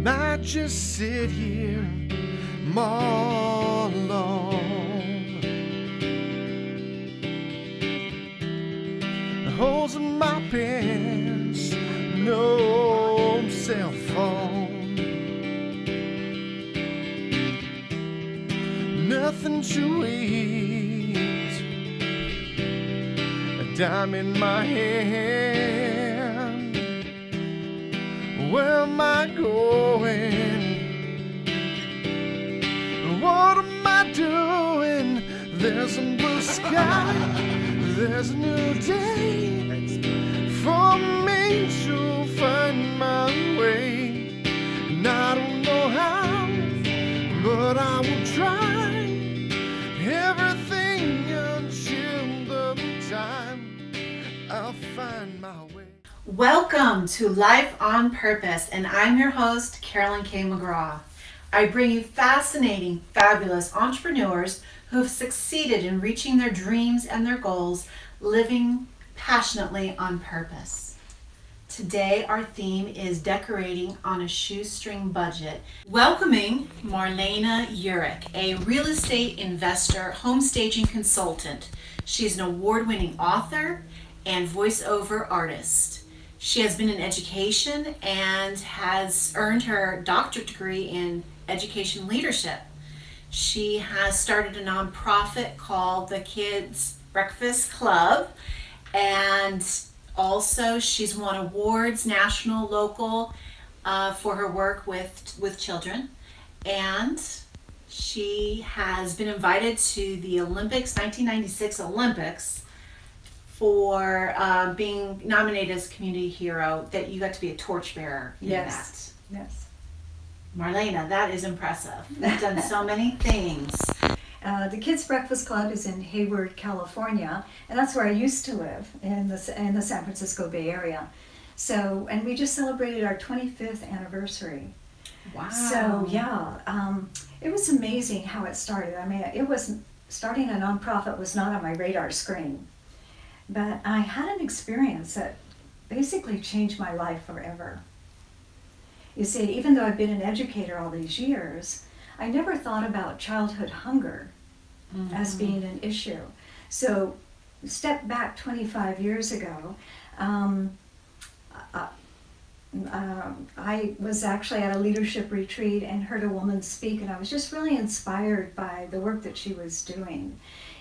Might just sit here all alone. The holes in my pants, no cell phone, nothing to eat, a dime in my hand. Where am I going? What am I doing? There's a blue sky, there's a new day for me to find my way. And I don't know how, but I will try everything until the time I'll find my way. Welcome to Life on Purpose, and I'm your host, Carolyn K. McGraw. I bring you fascinating, fabulous entrepreneurs who have succeeded in reaching their dreams and their goals, living passionately on purpose. Today, our theme is decorating on a shoestring budget. Welcoming Marlena Uhrik, a real estate investor, home staging consultant. She's an award-winning author and voiceover artist. She has been in education and has earned her doctorate degree in education leadership. She has started a nonprofit called the Kids Breakfast Club, and also she's won awards, national, local, for her work with children. And she has been invited to the Olympics, 1996 Olympics, for being nominated as community hero, that you got to be a torchbearer in Yes. that. Yes. Marlena, that is impressive. You've done so many things. The Kids Breakfast Club is in Hayward, California, and that's where I used to live in the San Francisco Bay Area. So, and we just celebrated our 25th anniversary. Wow. So yeah, it was amazing how it started. I mean, it was starting a nonprofit was not on my radar screen, but I had an experience that basically changed my life forever. You see, even though I've been an educator all these years, I never thought about childhood hunger as being an issue. So, step back 25 years ago, I was actually at a leadership retreat and heard a woman speak, and I was just really inspired by the work that she was doing.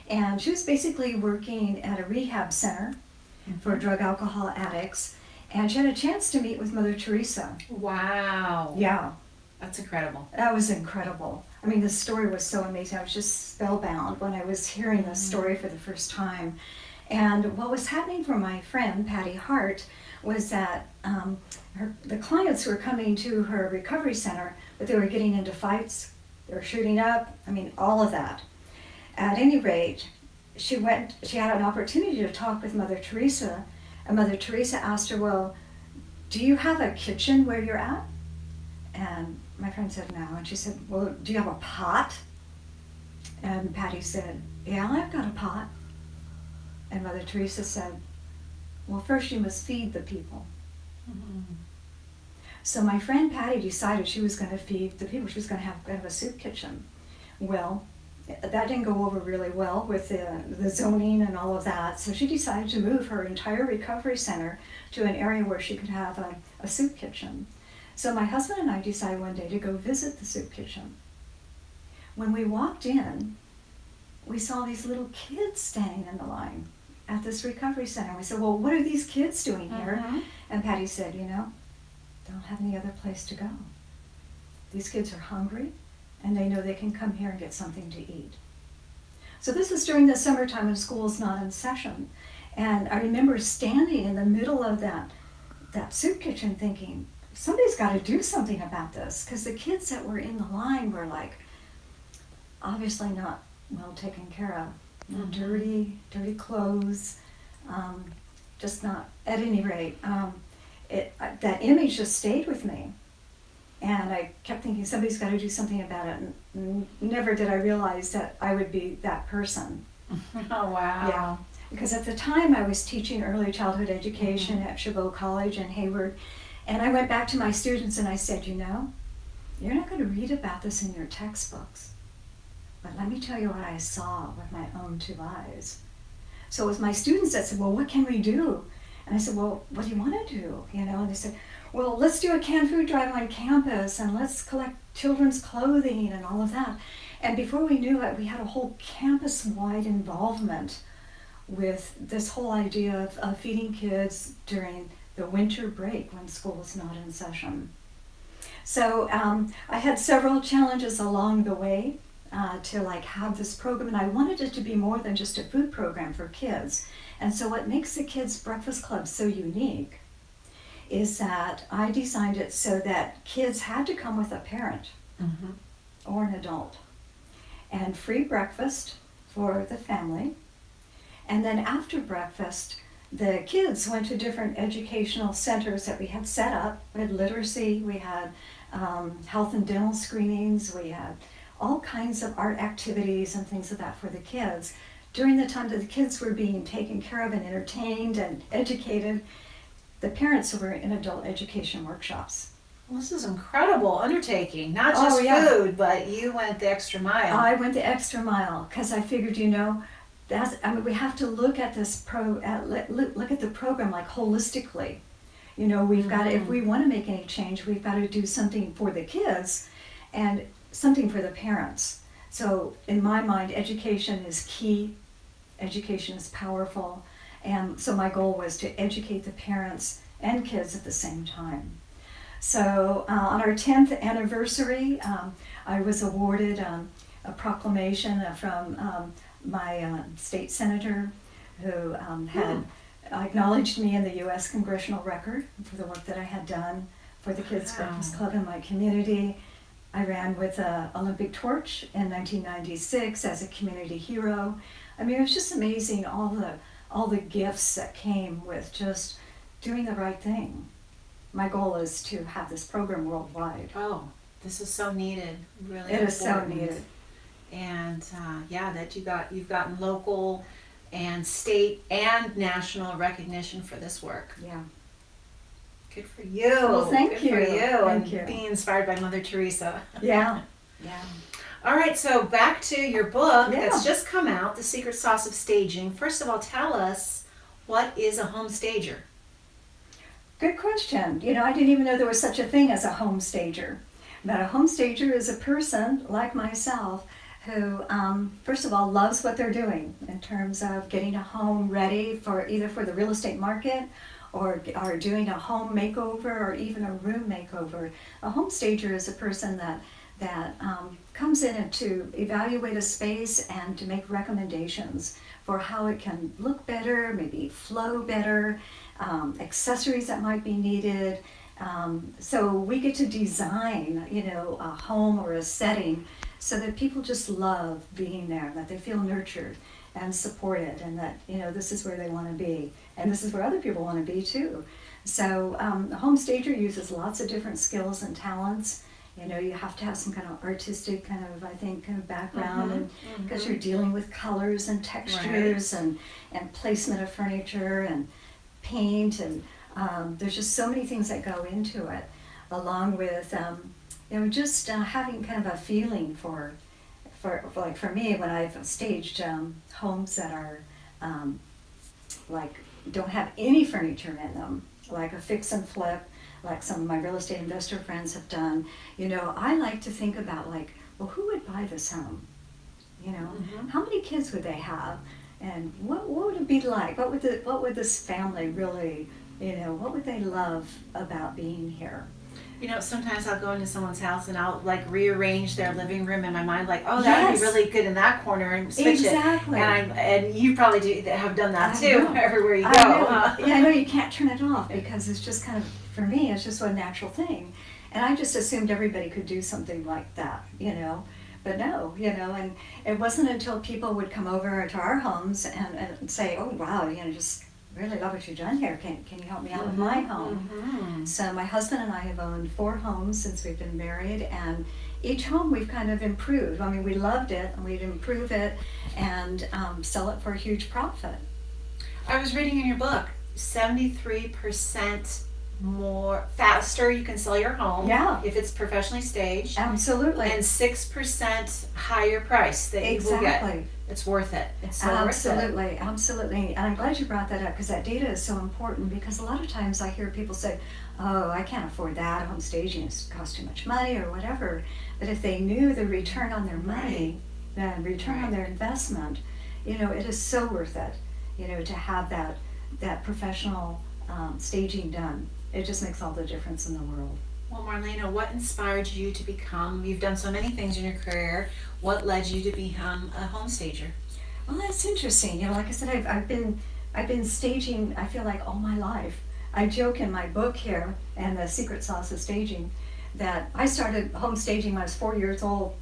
And she was basically working at a rehab center for drug alcohol addicts, and she had a chance to meet with Mother Teresa. Wow. Yeah. That's incredible. That was incredible. I mean, the story was so amazing. I was just spellbound when I was hearing this story for the first time. And what was happening for my friend, Patty Hart, was that the clients were coming to her recovery center, but they were getting into fights, they were shooting up, I mean, all of that. At any rate, she had an opportunity to talk with Mother Teresa, and Mother Teresa asked her, well, do you have a kitchen where you're at? And my friend said no, and she said, well, do you have a pot? And Patty said, yeah, I've got a pot. And Mother Teresa said, well, first you must feed the people. So my friend Patty decided she was going to feed the people. She was going to have kind of a soup kitchen. Well, that didn't go over really well with the zoning and all of that. So she decided to move her entire recovery center to an area where she could have a soup kitchen. So my husband and I decided one day to go visit the soup kitchen. When we walked in, we saw these little kids standing in the line at this recovery center. We said, well, what are these kids doing here? And Patty said, they don't have any other place to go. These kids are hungry, and they know they can come here and get something to eat. So this was during the summertime when school's not in session. And I remember standing in the middle of that soup kitchen thinking, somebody's got to do something about this, because the kids that were in the line were like, obviously not well taken care of. Dirty clothes, just not, at any rate, that image just stayed with me. And I kept thinking, somebody's got to do something about it. And never did I realize that I would be that person. Oh, wow. Yeah. Because at the time I was teaching early childhood education at Chabot College in Hayward. And I went back to my students and I said, you're not going to read about this in your textbooks. But let me tell you what I saw with my own 2 eyes. So it was my students that said, well, what can we do? And I said, well, what do you want to do? And they said, well, let's do a canned food drive on campus, and let's collect children's clothing and all of that. And before we knew it, we had a whole campus-wide involvement with this whole idea of feeding kids during the winter break when school was not in session. So I had several challenges along the way to have this program, and I wanted it to be more than just a food program for kids. And so what makes the Kids Breakfast Club so unique is that I designed it so that kids had to come with a parent or an adult, and free breakfast for the family. And then after breakfast, the kids went to different educational centers that we had set up. We had literacy, we had health and dental screenings, we had all kinds of art activities and things of that for the kids. During the time that the kids were being taken care of and entertained and educated, the parents were in adult education workshops. Well, this is an incredible undertaking. Not just food, but you went the extra mile. I went the extra mile because I figured, we have to look at this look at the program holistically. We've got to, if we want to make any change, we've got to do something for the kids and something for the parents. So in my mind, education is key. Education is powerful. And so my goal was to educate the parents and kids at the same time. So on our 10th anniversary, I was awarded a proclamation from my state senator who had acknowledged me in the U.S. Congressional Record for the work that I had done for the Kids Breakfast Club in my community. I ran with the Olympic torch in 1996 as a community hero. I mean, it was just amazing, all the gifts that came with just doing the right thing. My goal is to have this program worldwide. Oh, this is so needed, really. It is so needed. And that you've gotten local and state and national recognition for this work. Yeah. Good for you. Well, thank you. Good for you. Thank and you. Being inspired by Mother Teresa. Yeah. Yeah. All right, so back to your book that's just come out, The Secret Sauce of Staging. First of all, tell us, what is a home stager? Good question. I didn't even know there was such a thing as a home stager. But a home stager is a person like myself who, first of all, loves what they're doing in terms of getting a home ready for either for the real estate market or doing a home makeover or even a room makeover. A home stager is a person that comes in to evaluate a space and to make recommendations for how it can look better, maybe flow better, accessories that might be needed. So we get to design, a home or a setting so that people just love being there, that they feel nurtured and supported, and that, this is where they want to be. And this is where other people want to be too. So a home stager uses lots of different skills and talents. You have to have some kind of artistic kind of background, and because you're dealing with colors and textures and placement of furniture and paint, and there's just so many things that go into it, along with just having kind of a feeling for me when I've staged homes that are don't have any furniture in them, like a fix and flip, like some of my real estate investor friends have done. I like to think about who would buy this home? How many kids would they have? And what would it be like? What would this family really, what would they love about being here? Sometimes I'll go into someone's house and I'll rearrange their living room in my mind, that would be really good in that corner, and switch exactly. it. And you probably have done that too, everywhere you go. I know you can't turn it off because it's just kind of, for me, it's just a natural thing. And I just assumed everybody could do something like that, But no, and it wasn't until people would come over to our homes and say, oh, wow, just really love what you've done here. Can you help me out with my home? So my husband and I have owned 4 homes since we've been married, and each home we've kind of improved. I mean, we loved it, and we'd improve it and sell it for a huge profit. I was reading in your book, 73% more faster you can sell your home Yeah. if it's professionally staged, Absolutely. and 6% higher price that you will get. Exactly. It's worth it. It's so worth it. Absolutely, absolutely. And I'm glad you brought that up because that data is so important, because a lot of times I hear people say, oh, I can't afford that, home staging costs too much money or whatever. But if they knew the return on their money, the return on their investment, it is so worth it, to have that professional staging done. It just makes all the difference in the world. Well, Marlena, what inspired you to become, you've done so many things in your career, what led you to become a home stager? Well, that's interesting. Like I said, I've been staging, I feel like, all my life. I joke in my book here, and the secret sauce of staging, that I started home staging when I was 4 years old,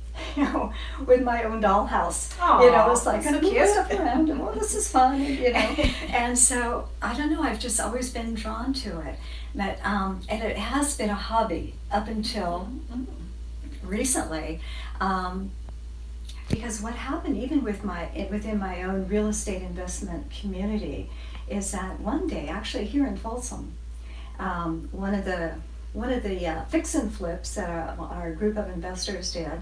with my own dollhouse. Aw, It's like, so I'm moving cute. stuff around, and this is fun, And so, I don't know, I've just always been drawn to it. But, and it has been a hobby up until recently. Because what happened, even within my own real estate investment community, is that one day, actually here in Folsom, one of the fix and flips that our group of investors did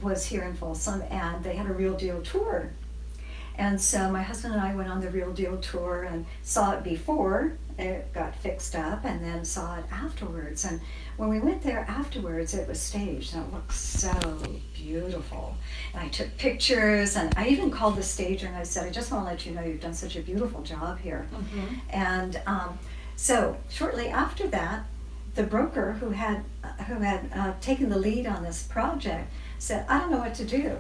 was here in Folsom, and they had a real deal tour. And so my husband and I went on the real deal tour and saw it before it got fixed up, and then saw it afterwards. And when we went there afterwards, it was staged, and it looked so beautiful. And I took pictures, and I even called the stager and I said, I just want to let you know you've done such a beautiful job here. And so shortly after that, the broker who had taken the lead on this project said, I don't know what to do.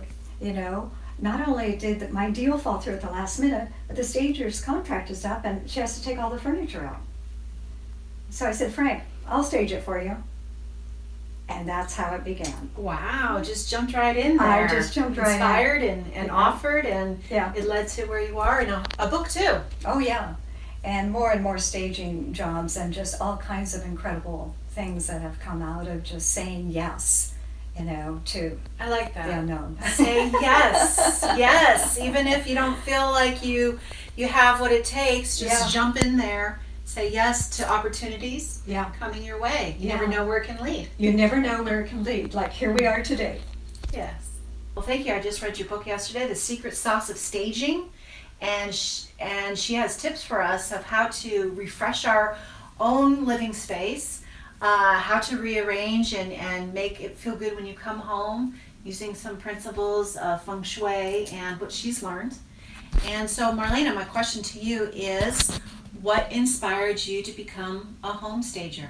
Not only did my deal fall through at the last minute, but the stager's contract is up and she has to take all the furniture out. So I said, Frank, I'll stage it for you. And that's how it began. Wow, just jumped right in there. I just jumped right in. Inspired and offered, and Yeah. it led to where you are, and a book too. Oh yeah. And more staging jobs, and just all kinds of incredible things that have come out of just saying yes, to I like the that. unknown. Say yes, yes. Even if you don't feel like you have what it takes, just Yeah. jump in there. Say yes to opportunities Yeah. coming your way. You Yeah. never know where it can lead. You never know where it can lead. Like here we are today. Yes. Well, thank you. I just read your book yesterday, The Secret Sauce of Staging, and she has tips for us of how to refresh our own living space, how to rearrange and make it feel good when you come home, using some principles of feng shui and what she's learned. And so, Marlena, my question to you is, what inspired you to become a home stager?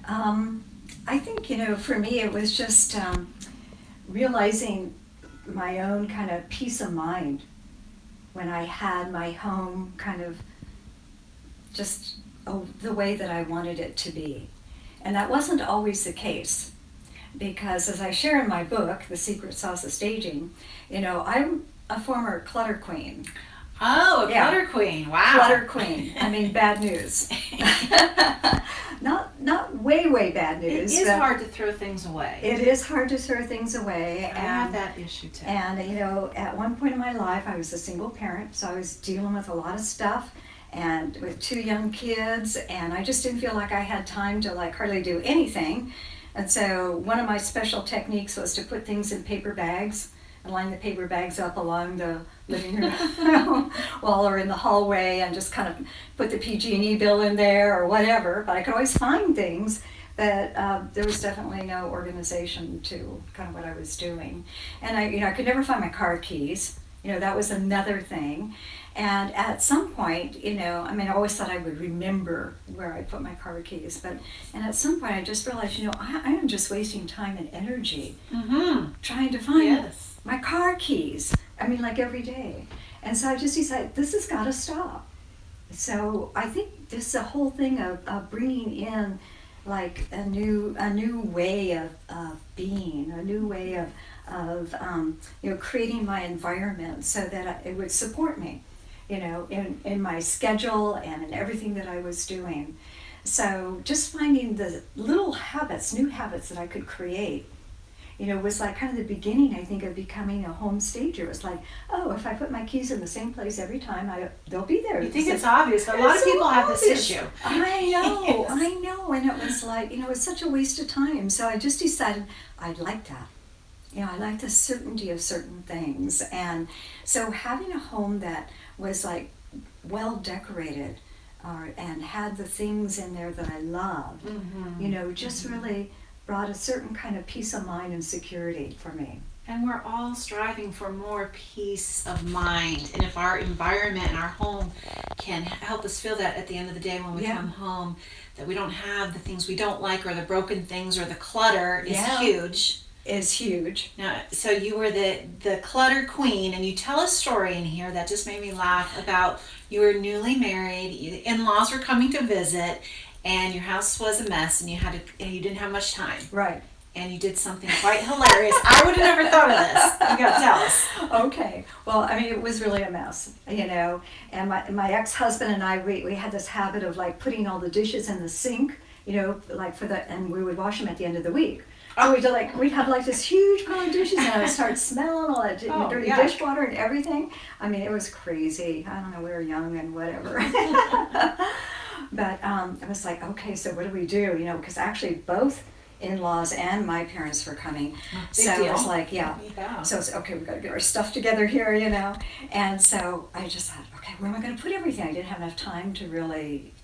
I think, for me it was just realizing my own kind of peace of mind when I had my home kind of just the way that I wanted it to be. And that wasn't always the case, because as I share in my book, The Secret Sauce of Staging, I'm a former clutter queen. Oh, a Yeah. clutter queen. Wow. Clutter queen. I mean, bad news. Not way bad It news. is but hard to throw things away. It is hard to throw things away. I have that issue too. And at one point in my life, I was a single parent, so I was dealing with a lot of stuff, and with 2 young kids, and I just didn't feel like I had time to hardly do anything. And so one of my special techniques was to put things in paper bags and line the paper bags up along the living room wall or in the hallway, and just kind of put the PG&E bill in there or whatever. But I could always find things, but there was definitely no organization to kind of what I was doing. And I could never find my car keys. That was another thing. And at some point, I always thought I would remember where I put my car keys, and at some point I just realized, I am just wasting time and energy trying to find Yes. my car keys. Every day. And so I just decided, this has got to stop. So I think this is a whole thing of bringing in a new way of being, a new way of creating my environment so that it would support me, in my schedule and in everything that I was doing. So just finding the little habits, new habits that I could create, was like kind of the beginning, I think, of becoming a home stager. It was like, oh, if I put my keys in the same place every time, they'll be there. You think it's obvious, but a lot of people have this issue. I know, Yes. I know. And it was like, it was such a waste of time. So I just decided I'd like that. I like the certainty of certain things. And so having a home that was like well decorated and had the things in there that I loved, just really brought a certain kind of peace of mind and security for me. And we're all striving for more peace of mind. And if our environment and our home can help us feel that at the end of the day when we come home, that we don't have the things we don't like or the broken things or the clutter is huge. Is huge. Now, so you were the clutter queen, and you tell a story in here that just made me laugh about you were newly married, the in-laws were coming to visit, and your house was a mess, and you didn't have much time. Right. And you did something quite hilarious. I would have never thought of this. You got to tell us. Okay. Well, it was really a mess, And my ex-husband and I, we had this habit of like putting all the dishes in the sink, like and we would wash them at the end of the week. So we'd have like this huge pile of dishes, and I would start smelling all that dirty dishwater and everything. It was crazy. I don't know, we were young and whatever. But I was like, okay, so what do we do? Because actually both in-laws and my parents were coming. So it was like, So it's okay, we got to get our stuff together here, And so I just thought, okay, where am I going to put everything? I didn't have enough time to really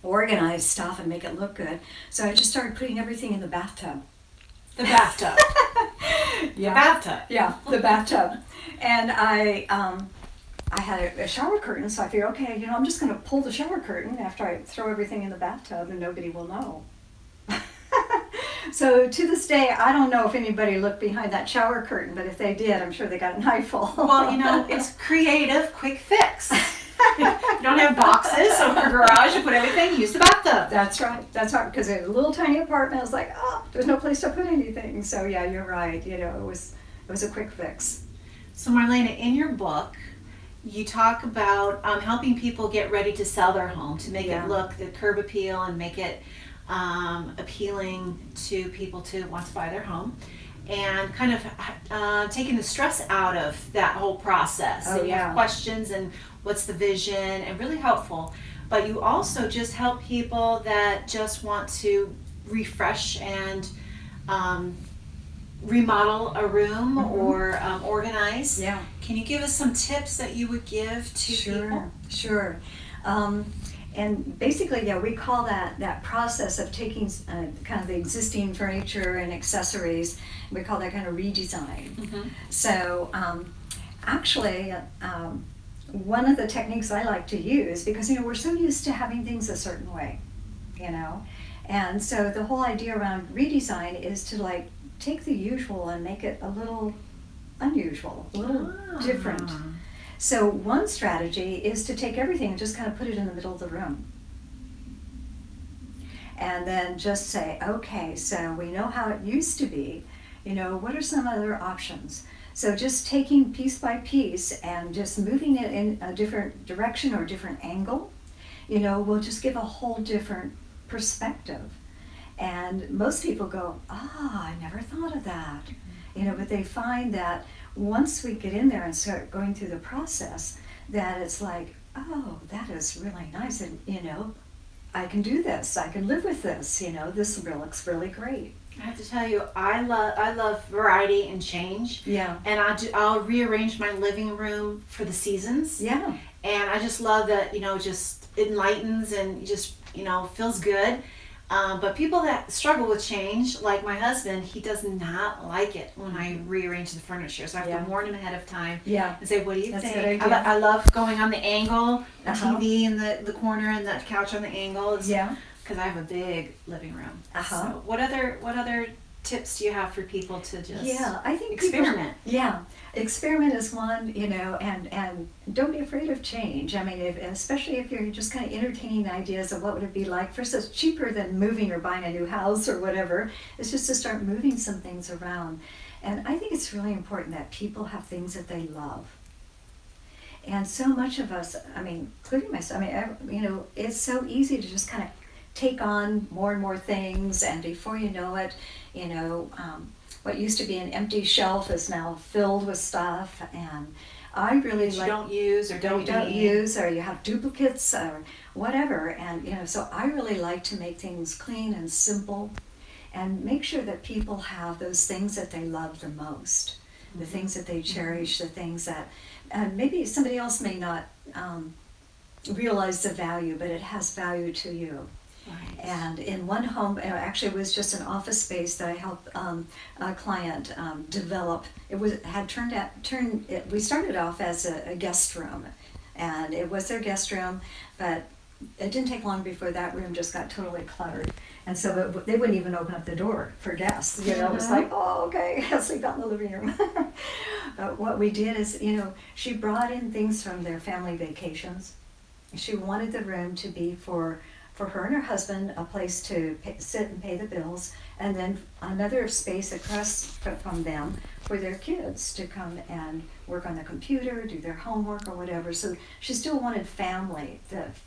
organize stuff and make it look good. So I just started putting everything in the bathtub. The bathtub. The bathtub. Yeah, the bathtub. And I had a shower curtain, so I figured, okay, I'm just going to pull the shower curtain after I throw everything in the bathtub, and nobody will know. So to this day, I don't know if anybody looked behind that shower curtain, but if they did, I'm sure they got an eyeful. Well, it's creative, quick fix. You don't have boxes or a garage, you put everything, use the bathtub. That's right, because in a little tiny apartment, I was like, there's no place to put anything. So yeah, you're right, it was a quick fix. So Marlena, in your book, you talk about helping people get ready to sell their home, to make it look the curb appeal and make it appealing to people to want to buy their home, and kind of taking the stress out of that whole process. So you have questions and what's the vision, and really helpful. But you also just help people that just want to refresh and remodel a room or organize. Yeah. Can you give us some tips that you would give to people? Sure. And basically, we call that process of taking kind of the existing furniture and accessories, we call that kind of redesign. Mm-hmm. So actually, one of the techniques I like to use, because we're so used to having things a certain way, and so the whole idea around redesign is to like take the usual and make it a little unusual, a little different. So one strategy is to take everything and just kind of put it in the middle of the room. And then just say, okay, so we know how it used to be, what are some other options? So just taking piece by piece and just moving it in a different direction or different angle, will just give a whole different perspective. And most people go, I never thought of that. But they find that once we get in there and start going through the process, that it's like, oh, that is really nice, and I can do this, I can live with this, this looks really great. I have to tell you, I love variety and change. Yeah. And I'll rearrange my living room for the seasons. Yeah. And I just love that, just enlightens and just, feels good. But people that struggle with change, like my husband, he does not like it when I rearrange the furniture. So I have to warn him ahead of time and say, what do you think? I love going on the angle, the TV in the corner and the couch on the angle. Because I have a big living room. So what other tips do you have for people to just I think experiment? Experiment is one, and don't be afraid of change. I mean, especially if you're just kind of entertaining ideas of what would it be like. First, it's cheaper than moving or buying a new house or whatever. It's just to start moving some things around. And I think it's really important that people have things that they love. And so much of us, including myself, it's so easy to just kind of take on more and more things, and before you know it, what used to be an empty shelf is now filled with stuff. And I really That you like don't use or that don't you don't need. use, or you have duplicates or whatever. And so I really like to make things clean and simple, and make sure that people have those things that they love the most, the things that they cherish, the things that maybe somebody else may not realize the value, but it has value to you. Right. And in one home, actually it was just an office space that I helped a client develop. We started off as a guest room, and it was their guest room, but it didn't take long before that room just got totally cluttered. And so they wouldn't even open up the door for guests. It was like, oh, okay, I'll sleep out in the living room. But what we did is, she brought in things from their family vacations. She wanted the room to be for her and her husband, a place to sit and pay the bills, and then another space across from them for their kids to come and work on the computer, do their homework or whatever. So she still wanted family,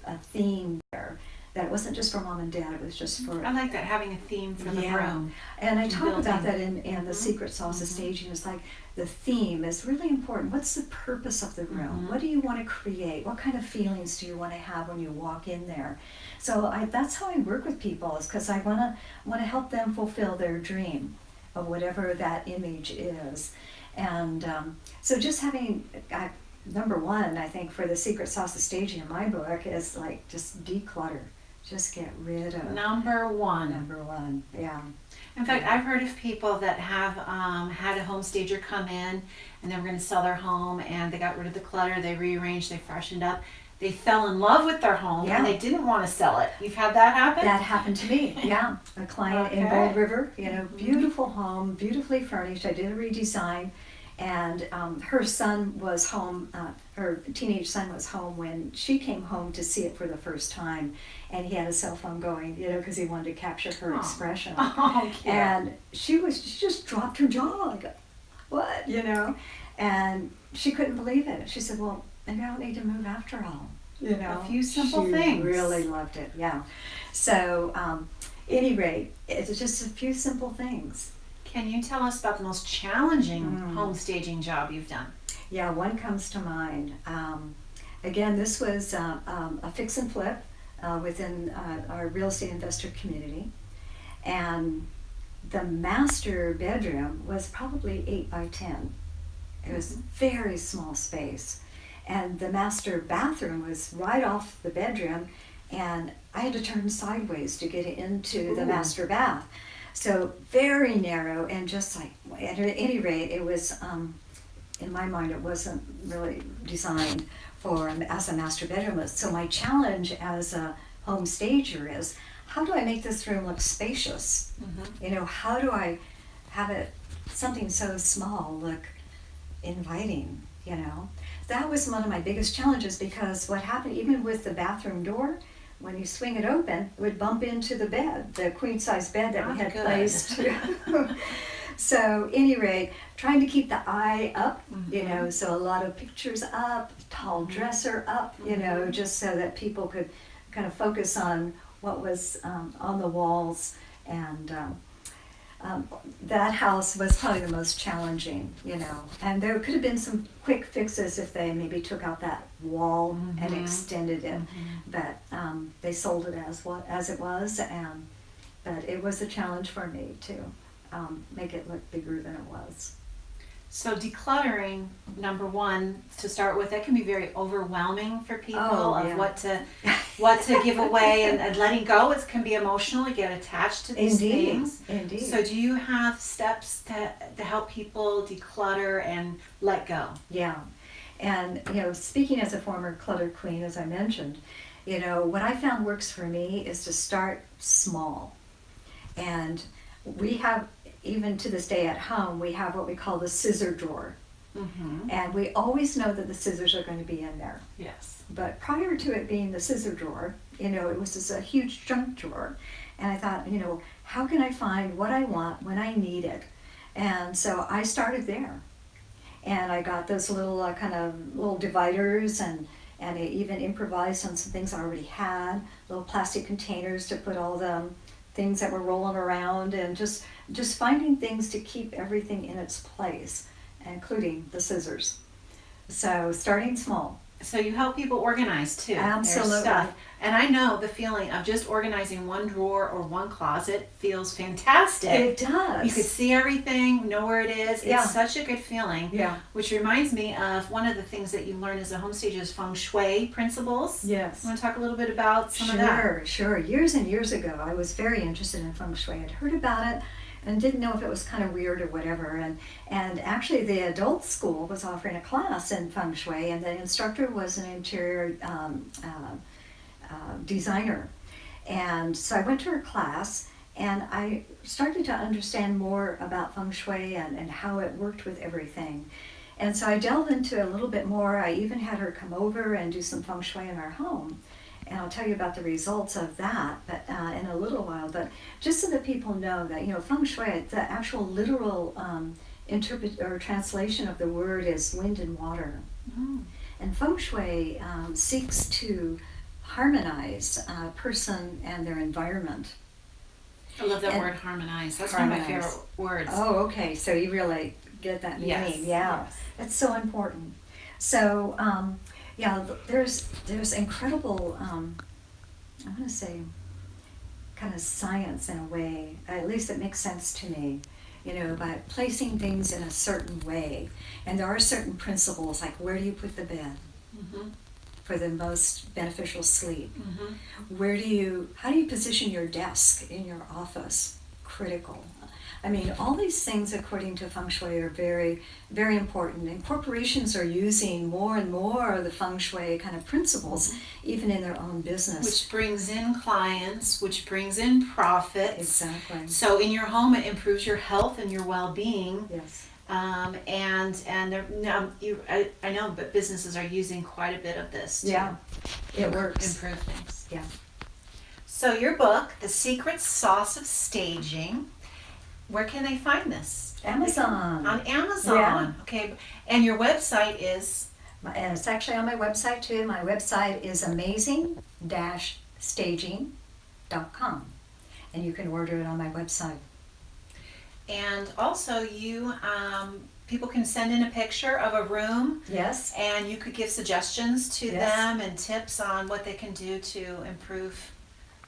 a theme there. That wasn't just for mom and dad, it was just for... I like that, having a theme for the room. And I talk about building. that in the secret sauce of staging. It's like the theme is really important. What's the purpose of the room? What do you want to create? What kind of feelings do you want to have when you walk in there? So that's how I work with people, is because I want to help them fulfill their dream of whatever that image is. And so just having... number one, I think, for the secret sauce of staging in my book is like just declutter. Just get rid of. Number one, yeah. In fact, I've heard of people that have had a home stager come in and they were going to sell their home, and they got rid of the clutter, they rearranged, they freshened up. They fell in love with their home and they didn't want to sell it. You've had that happen? That happened to me, yeah. A client in Bold River, beautiful home, beautifully furnished. I did a redesign. And her son was home, her teenage son was home when she came home to see it for the first time. And he had a cell phone going, because he wanted to capture her expression. Oh, cute. And she just dropped her jaw, like, what, And she couldn't believe it. She said, well, maybe I don't need to move after all. A few simple things. She really loved it, yeah. So, any rate, it's just a few simple things. Can you tell us about the most challenging home staging job you've done? Yeah, one comes to mind. Again, this was a fix and flip within our real estate investor community. And the master bedroom was probably 8 by 10. It was a very small space. And the master bathroom was right off the bedroom, and I had to turn sideways to get into the master bath. So very narrow, and just like, at any rate, it was, in my mind, it wasn't really designed as a master bedroom. So my challenge as a home stager is, how do I make this room look spacious? How do I have something so small look inviting, That was one of my biggest challenges, because what happened, even with the bathroom door, when you swing it open, it would bump into the bed, the queen-size bed that we had placed. So, any rate, trying to keep the eye up, so a lot of pictures up, tall dresser up, just so that people could kind of focus on what was on the walls. And that house was probably the most challenging, And there could have been some quick fixes if they maybe took out that wall and extended it, but they sold it as it was, but it was a challenge for me to make it look bigger than it was. So decluttering, number one, to start with, that can be very overwhelming for people what to give away and letting go. It can be emotional. You get attached to these things. Indeed. So do you have steps to help people declutter and let go? Yeah. And, speaking as a former clutter queen, as I mentioned, what I found works for me is to start small. And we have, even to this day at home, we have what we call the scissor drawer. And we always know that the scissors are going to be in there. Yes. But prior to it being the scissor drawer, it was just a huge junk drawer. And I thought, how can I find what I want when I need it? And so I started there. And I got those little little dividers, and and I even improvised on some things I already had, little plastic containers to put all the things that were rolling around, and just finding things to keep everything in its place, including the scissors. So starting small. So you help people organize too. Absolutely. Their stuff. And I know the feeling of just organizing one drawer or one closet feels fantastic. It does. You could see everything, know where it is. Yeah. It's such a good feeling. Yeah. Which reminds me of one of the things that you learn as a home stager is feng shui principles. Yes. You want to talk a little bit about some of that? Sure. Years and years ago, I was very interested in feng shui. I'd heard about it and didn't know if it was kind of weird or whatever. And actually, the adult school was offering a class in feng shui, and the instructor was an interior designer. And so I went to her class, and I started to understand more about feng shui and how it worked with everything. And so I delved into it a little bit more. I even had her come over and do some feng shui in our home. And I'll tell you about the results of that but in a little while. But just so that people know that, feng shui, the actual literal interpret or translation of the word is wind and water. Mm. And feng shui seeks to harmonize a person and their environment. I love that And word, harmonize. That's one of my harmonize. favorite words. Oh, okay. So you really get that meaning. Yes. Yeah. Yes. It's so important. So, there's incredible, I want to say, kind of science in a way. At least it makes sense to me. By placing things in a certain way. And there are certain principles, like where do you put the bed Mm-hmm. for the most beneficial sleep? Mm-hmm. How do you position your desk in your office? Critical. I mean, all these things, according to feng shui, are very, very important. And corporations are using more and more of the feng shui kind of principles, even in their own business. Which brings in clients, which brings in profits. Exactly. So in your home, it improves your health and your well-being. Yes. And there, now I know, but businesses are using quite a bit of this to Yeah. It works. improve things. Yeah. So your book, The Secret Sauce of Staging, where can they find this? Amazon. On Amazon. Yeah. Okay. And your website is? And it's actually on my website too. My website is amazing-staging.com. And you can order it on my website. And also people can send in a picture of a room. Yes. And you could give suggestions to Yes. them and tips on what they can do to improve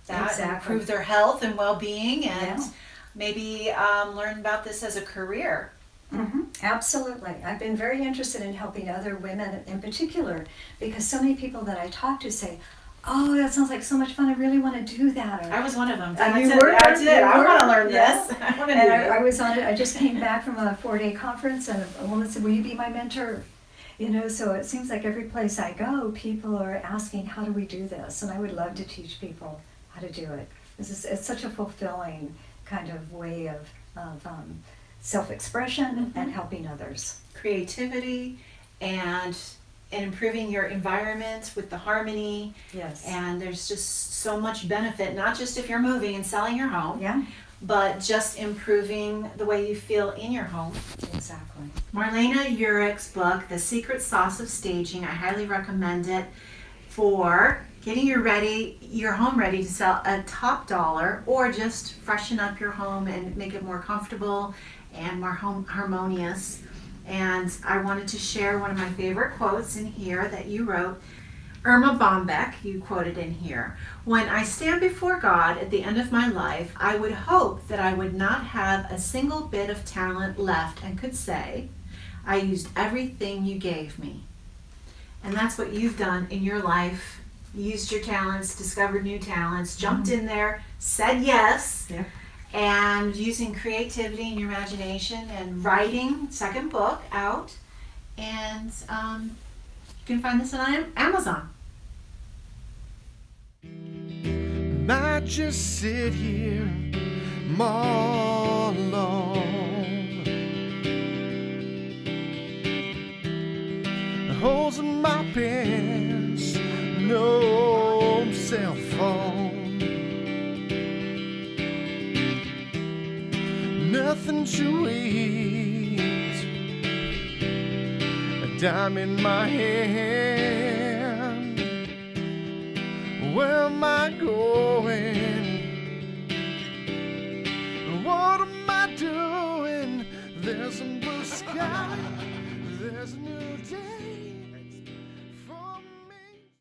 that, Exactly. improve their health and well-being, and Yeah. maybe learn about this as a career. Mm-hmm. Absolutely. I've been very interested in helping other women in particular, because so many people that I talk to say, "Oh, that sounds like so much fun. I really want to do that." Or, I was one of them. You I did. were? I did. You I want to were? learn Yeah. this. I want to do And this. I was on it. I just came back from a 4-day conference, and a woman said, "Will you be my mentor?" So it seems like every place I go, people are asking, "How do we do this?" And I would love to teach people how to do it. It's such a fulfilling kind of way of self-expression and helping others. Creativity and improving your environment with the harmony. Yes. And there's just so much benefit, not just if you're moving and selling your home, Yeah. but just improving the way you feel in your home. Exactly. Marlena Uhrich's book, The Secret Sauce of Staging, I highly recommend it for getting your home ready to sell at top dollar, or just freshen up your home and make it more comfortable and more harmonious. And I wanted to share one of my favorite quotes in here that you wrote. Irma Bombeck, you quoted in here. "When I stand before God at the end of my life, I would hope that I would not have a single bit of talent left and could say, I used everything you gave me." And that's what you've done in your life. You used your talents, discovered new talents, jumped in there, said yes. Yeah. And using creativity and your imagination and writing, second book out. And you can find this on Amazon. Might just sit here more alone. The holes in my pants, no cell phone. Nothing to eat, a dime in my hand. Where am I going?